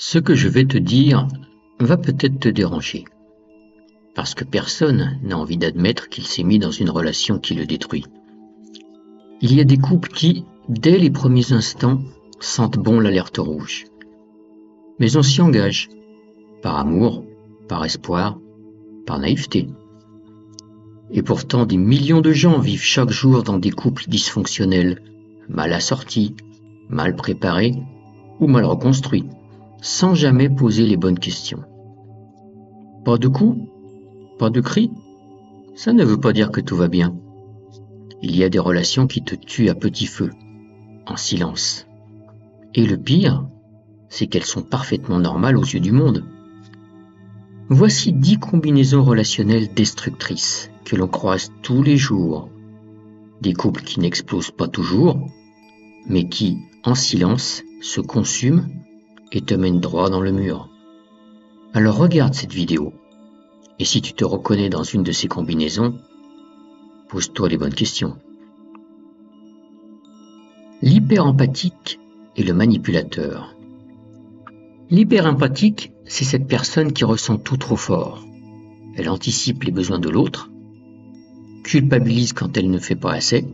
Ce que je vais te dire va peut-être te déranger, parce que personne n'a envie d'admettre qu'il s'est mis dans une relation qui le détruit. Il y a des couples qui, dès les premiers instants, sentent bon l'alerte rouge. Mais on s'y engage, par amour, par espoir, par naïveté. Et pourtant, des millions de gens vivent chaque jour dans des couples dysfonctionnels, mal assortis, mal préparés ou mal reconstruits, sans jamais poser les bonnes questions. Pas de coups, pas de cris, ça ne veut pas dire que tout va bien. Il y a des relations qui te tuent à petit feu, en silence. Et le pire, c'est qu'elles sont parfaitement normales aux yeux du monde. Voici 10 combinaisons relationnelles destructrices que l'on croise tous les jours. Des couples qui n'explosent pas toujours, mais qui, en silence, se consument et te mènent droit dans le mur. Alors regarde cette vidéo, et si tu te reconnais dans une de ces combinaisons, pose-toi les bonnes questions. L'hyperempathique et le manipulateur. L'hyperempathique, c'est cette personne qui ressent tout trop fort. Elle anticipe les besoins de l'autre, culpabilise quand elle ne fait pas assez,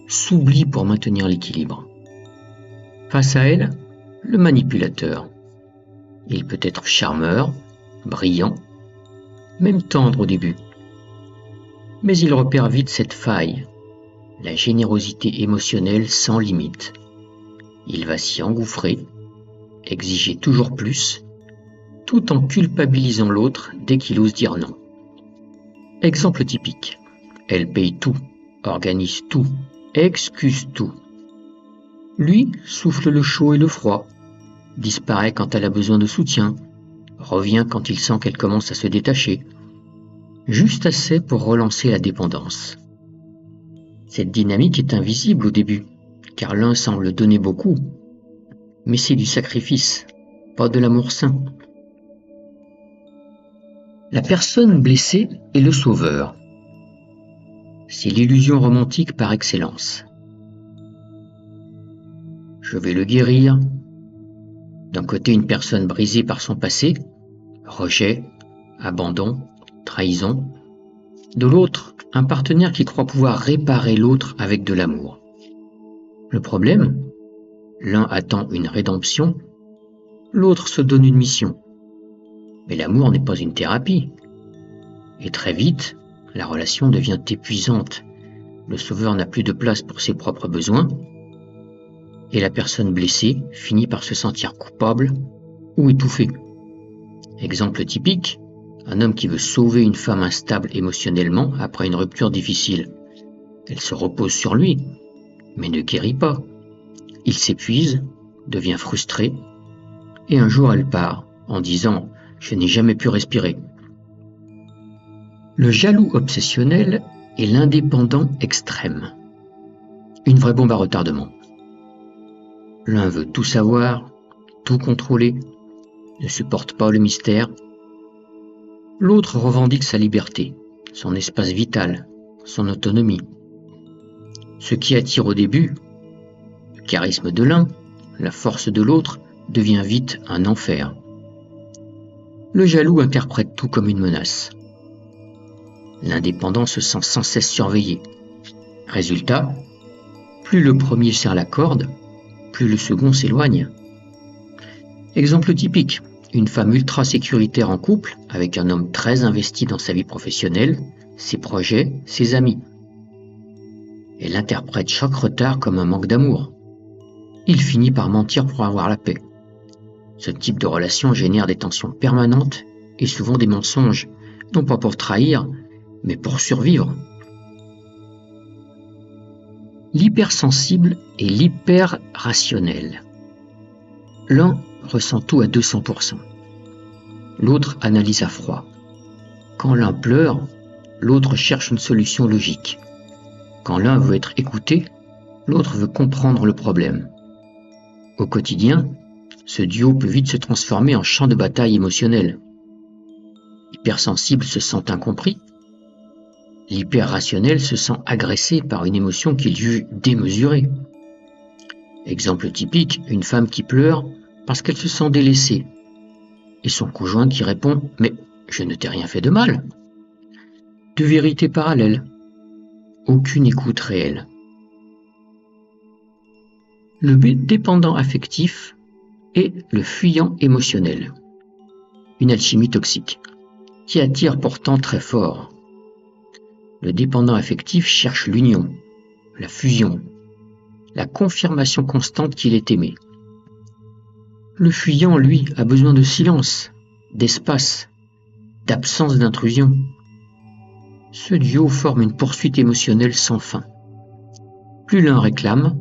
s'oublie pour maintenir l'équilibre. Face à elle, le manipulateur. Il peut être charmeur, brillant, même tendre au début. Mais il repère vite cette faille, la générosité émotionnelle sans limite. Il va s'y engouffrer, exiger toujours plus, tout en culpabilisant l'autre dès qu'il ose dire non. Exemple typique, elle paye tout, organise tout, excuse tout. Lui souffle le chaud et le froid, disparaît quand elle a besoin de soutien, revient quand il sent qu'elle commence à se détacher, juste assez pour relancer la dépendance. Cette dynamique est invisible au début, car l'un semble donner beaucoup, mais c'est du sacrifice, pas de l'amour sain. La personne blessée est le sauveur. C'est l'illusion romantique par excellence. Je vais le guérir. D'un côté, une personne brisée par son passé, rejet, abandon, trahison. De l'autre, un partenaire qui croit pouvoir réparer l'autre avec de l'amour. Le problème, l'un attend une rédemption, l'autre se donne une mission. Mais l'amour n'est pas une thérapie. Et très vite, la relation devient épuisante. Le sauveur n'a plus de place pour ses propres besoins. Et la personne blessée finit par se sentir coupable ou étouffée. Exemple typique, un homme qui veut sauver une femme instable émotionnellement après une rupture difficile. Elle se repose sur lui, mais ne guérit pas. Il s'épuise, devient frustré, et un jour elle part en disant « Je n'ai jamais pu respirer ». Le jaloux obsessionnel est l'indépendant extrême. Une vraie bombe à retardement. L'un veut tout savoir, tout contrôler, ne supporte pas le mystère. L'autre revendique sa liberté, son espace vital, son autonomie. Ce qui attire au début, le charisme de l'un, la force de l'autre, devient vite un enfer. Le jaloux interprète tout comme une menace. L'indépendant se sent sans cesse surveillé. Résultat, plus le premier serre la corde, plus le second s'éloigne. Exemple typique, une femme ultra sécuritaire en couple avec un homme très investi dans sa vie professionnelle, ses projets, ses amis. Elle interprète chaque retard comme un manque d'amour. Il finit par mentir pour avoir la paix. Ce type de relation génère des tensions permanentes et souvent des mensonges, non pas pour trahir, mais pour survivre. L'hypersensible et l'hyperrationnel. L'un ressent tout à 200%. L'autre analyse à froid. Quand l'un pleure, l'autre cherche une solution logique. Quand l'un veut être écouté, l'autre veut comprendre le problème. Au quotidien, ce duo peut vite se transformer en champ de bataille émotionnel. L'hypersensible se sent incompris. L'hyperrationnel se sent agressé par une émotion qu'il juge démesurée. Exemple typique, une femme qui pleure parce qu'elle se sent délaissée. Et son conjoint qui répond « Mais je ne t'ai rien fait de mal ». Deux vérités parallèles, aucune écoute réelle. Le dépendant affectif est le fuyant émotionnel, une alchimie toxique, qui attire pourtant très fort. Le dépendant affectif cherche l'union, la fusion, la confirmation constante qu'il est aimé. Le fuyant, lui, a besoin de silence, d'espace, d'absence d'intrusion. Ce duo forme une poursuite émotionnelle sans fin. Plus l'un réclame,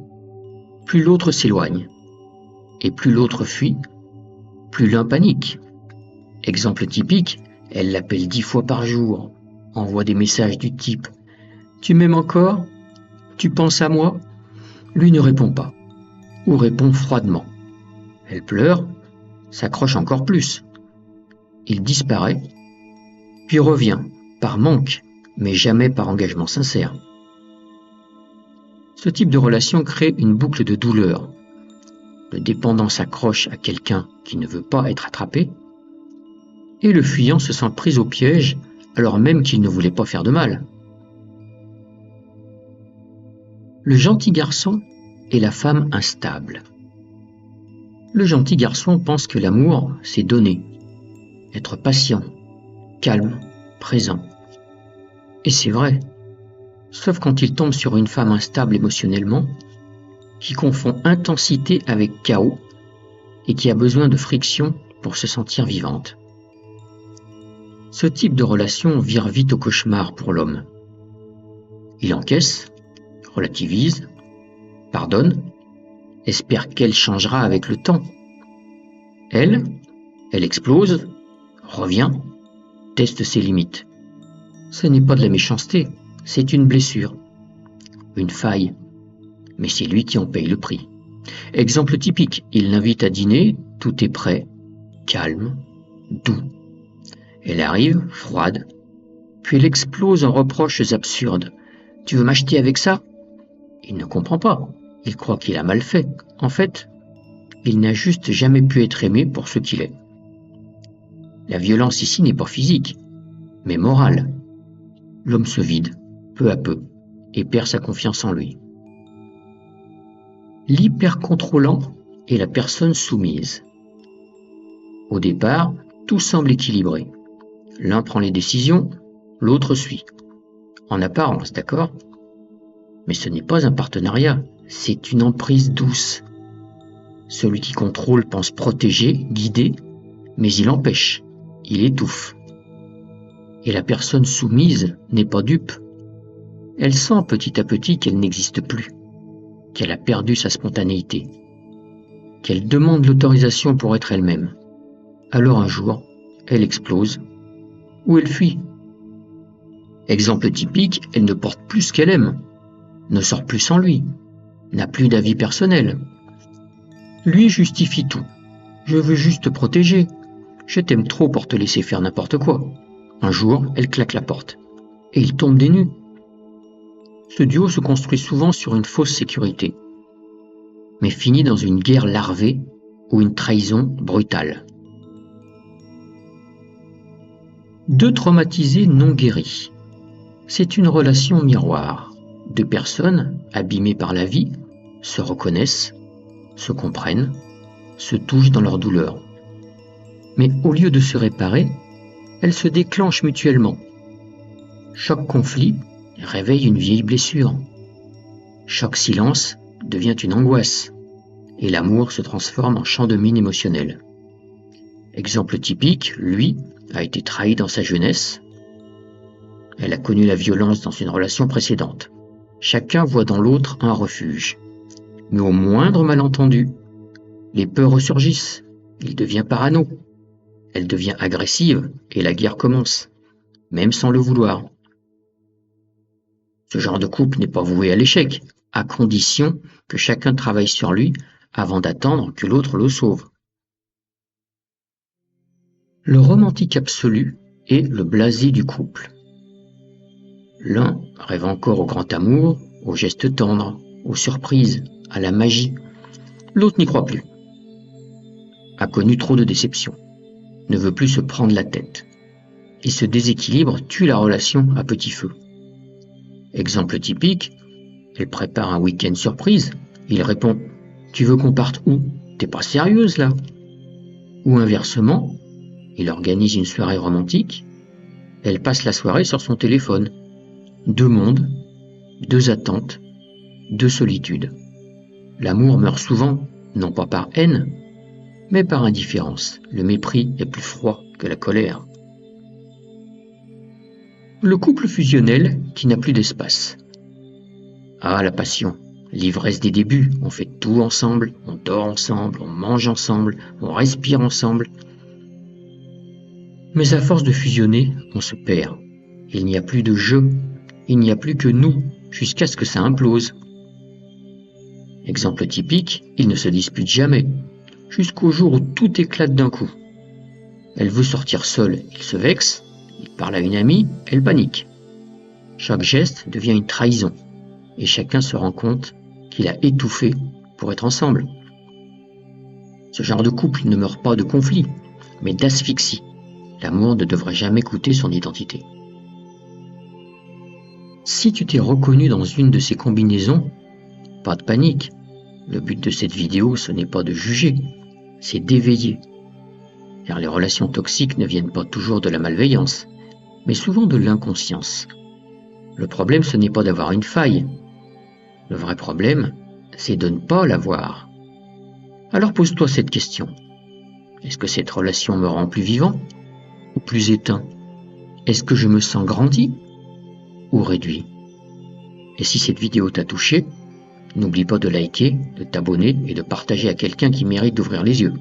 plus l'autre s'éloigne. Et plus l'autre fuit, plus l'un panique. Exemple typique, elle l'appelle 10 fois par jour, envoie des messages du type « Tu m'aimes encore ? Tu penses à moi ?» Lui ne répond pas, ou répond froidement. Elle pleure, s'accroche encore plus. Il disparaît, puis revient, par manque, mais jamais par engagement sincère. Ce type de relation crée une boucle de douleur. Le dépendant s'accroche à quelqu'un qui ne veut pas être attrapé, et le fuyant se sent pris au piège alors même qu'il ne voulait pas faire de mal. Le gentil garçon et la femme instable. Le gentil garçon pense que l'amour, c'est donner, être patient, calme, présent. Et c'est vrai, sauf quand il tombe sur une femme instable émotionnellement, qui confond intensité avec chaos et qui a besoin de friction pour se sentir vivante. Ce type de relation vire vite au cauchemar pour l'homme. Il encaisse, relativise, pardonne, espère qu'elle changera avec le temps. Elle explose, revient, teste ses limites. Ce n'est pas de la méchanceté, c'est une blessure, une faille, mais c'est lui qui en paye le prix. Exemple typique, il l'invite à dîner, tout est prêt, calme, doux. Elle arrive, froide, puis elle explose en reproches absurdes. « Tu veux m'acheter avec ça ?» Il ne comprend pas, il croit qu'il a mal fait. En fait, il n'a juste jamais pu être aimé pour ce qu'il est. La violence ici n'est pas physique, mais morale. L'homme se vide, peu à peu, et perd sa confiance en lui. L'hypercontrôlant est la personne soumise. Au départ, tout semble équilibré. L'un prend les décisions, l'autre suit. En apparence, d'accord ? Mais ce n'est pas un partenariat, c'est une emprise douce. Celui qui contrôle pense protéger, guider, mais il empêche, il étouffe. Et la personne soumise n'est pas dupe. Elle sent petit à petit qu'elle n'existe plus, qu'elle a perdu sa spontanéité, qu'elle demande l'autorisation pour être elle-même. Alors un jour, elle explose, ou elle fuit. Exemple typique, elle ne porte plus ce qu'elle aime, ne sort plus sans lui, n'a plus d'avis personnel. Lui justifie tout. Je veux juste te protéger. Je t'aime trop pour te laisser faire n'importe quoi. Un jour, elle claque la porte. Et il tombe des nues. Ce duo se construit souvent sur une fausse sécurité, mais finit dans une guerre larvée ou une trahison brutale. Deux traumatisés non guéris. C'est une relation miroir. Deux personnes, abîmées par la vie, se reconnaissent, se comprennent, se touchent dans leur douleur. Mais au lieu de se réparer, elles se déclenchent mutuellement. Chaque conflit réveille une vieille blessure. Chaque silence devient une angoisse. Et l'amour se transforme en champ de mine émotionnel. Exemple typique, lui a été trahi dans sa jeunesse. Elle a connu la violence dans une relation précédente. Chacun voit dans l'autre un refuge. Mais au moindre malentendu, les peurs ressurgissent. Il devient parano. Elle devient agressive et la guerre commence, même sans le vouloir. Ce genre de couple n'est pas voué à l'échec, à condition que chacun travaille sur lui avant d'attendre que l'autre le sauve. Le romantique absolu est le blasé du couple. L'un rêve encore au grand amour, aux gestes tendres, aux surprises, à la magie. L'autre n'y croit plus. a connu trop de déceptions, ne veut plus se prendre la tête. Et ce déséquilibre tue la relation à petit feu. Exemple typique, elle prépare un week-end surprise, il répond « Tu veux qu'on parte où? T'es pas sérieuse là ?» Ou inversement, il organise une soirée romantique, elle passe la soirée sur son téléphone. 2 mondes, 2 attentes, 2 solitudes. L'amour meurt souvent, non pas par haine, mais par indifférence. Le mépris est plus froid que la colère. Le couple fusionnel qui n'a plus d'espace. Ah, la passion, l'ivresse des débuts, on fait tout ensemble, on dort ensemble, on mange ensemble, on respire ensemble. Mais à force de fusionner, on se perd. Il n'y a plus de jeu, il n'y a plus que nous, jusqu'à ce que ça implose. Exemple typique, ils ne se disputent jamais, jusqu'au jour où tout éclate d'un coup. Elle veut sortir seule, il se vexe, il parle à une amie, elle panique. Chaque geste devient une trahison, et chacun se rend compte qu'il a étouffé pour être ensemble. Ce genre de couple ne meurt pas de conflit, mais d'asphyxie. L'amour ne devrait jamais coûter son identité. Si tu t'es reconnu dans une de ces combinaisons, pas de panique. Le but de cette vidéo, ce n'est pas de juger, c'est d'éveiller. Car les relations toxiques ne viennent pas toujours de la malveillance, mais souvent de l'inconscience. Le problème, ce n'est pas d'avoir une faille. Le vrai problème, c'est de ne pas l'avoir. Alors pose-toi cette question. Est-ce que cette relation me rend plus vivant ou plus éteint? Est-ce que je me sens grandi ou réduit? Et si cette vidéo t'a touché, n'oublie pas de liker, de t'abonner et de partager à quelqu'un qui mérite d'ouvrir les yeux.